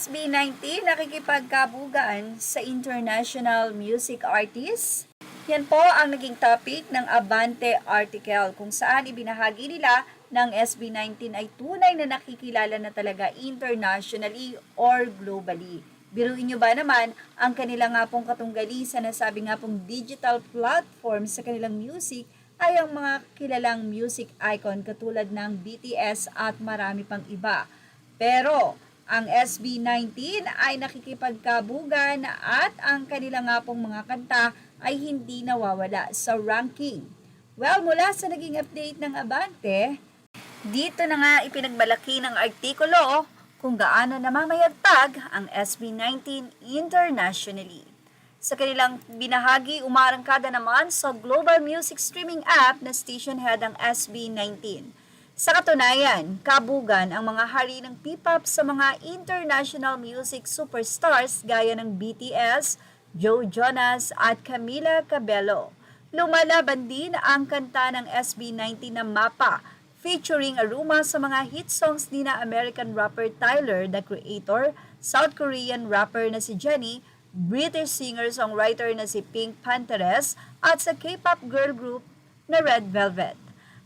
SB19 nakikipagkabugaan sa international music artists? Yan po ang naging topic ng Abante article kung saan ibinahagi nila ng SB19 ay tunay na nakikilala na talaga internationally or globally. Biruin nyo ba naman ang kanilang nga pong katunggali sa nasabi nga pong digital platform sa kanilang music ay ang mga kilalang music icon katulad ng BTS at marami pang iba. Pero ang SB19 ay nakikipagkabugan at ang kanilang nga pong mga kanta ay hindi nawawala sa ranking. Well, mula sa naging update ng Abante, dito na nga ipinagmalaki ng artikulo kung gaano namamayagpag ang SB19 internationally. Sa kanilang binahagi, umarangkada naman sa global music streaming app na stationhead ang SB19. Sa katunayan, kabugan ang mga hari ng P-pop sa mga international music superstars gaya ng BTS, Joe Jonas at Camila Cabello. Lumalaban din ang kanta ng SB19 na Mapa, featuring aroma sa mga hit songs ni na American rapper Tyler, the Creator, South Korean rapper na si Jennie, British singer-songwriter na si Pink Panthers at sa K-pop girl group na Red Velvet.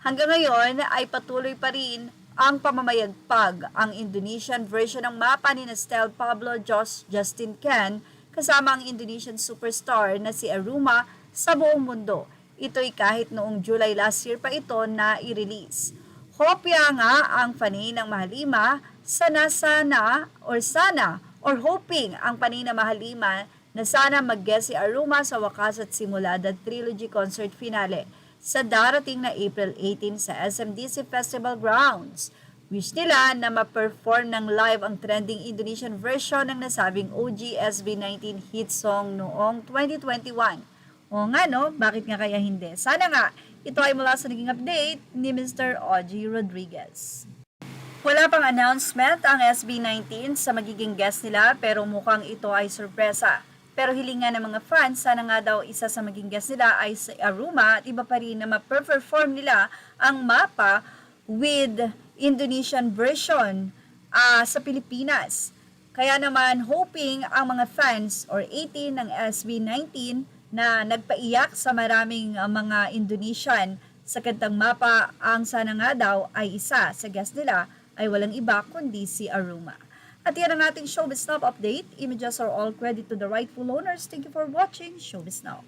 Hanggang ngayon ay patuloy pa rin ang pamamayagpag ang Indonesian version ng Mapa ni Nestel Pablo Jos Justin Ken kasama ang Indonesian superstar na si Aruma sa buong mundo. Ito'y kahit noong July last year pa ito na i-release. Hopya nga ang fanay ng Mahalima sana hoping ang panay ng Mahalima na sana mag-guest si Aruma sa wakas at simula the trilogy concert finale sa darating na April 18 sa SMDC Festival Grounds. Wish nila na ma-perform ng live ang trending Indonesian version ng nasabing OG SB19 hit song noong 2021. O nga no, bakit nga kaya hindi? Sana nga, ito ay mula sa naging update ni Mr. Ogie Rodriguez. Wala pang announcement ang SB19 sa magiging guest nila pero mukhang ito ay sorpresa. Pero hilingan ng mga fans, sana nga daw isa sa maging guest nila ay si Aruma at iba pa rin na ma-perform nila ang Mapa with Indonesian version sa Pilipinas. Kaya naman hoping ang mga fans or 18 ng SB19 na nagpaiyak sa maraming mga Indonesian sa kantang Mapa, ang sana nga daw ay isa sa guest nila ay walang iba kundi si Aruma. At yan ang ating Showbiz Now update. Images are all credit to the rightful owners. Thank you for watching Showbiz Now.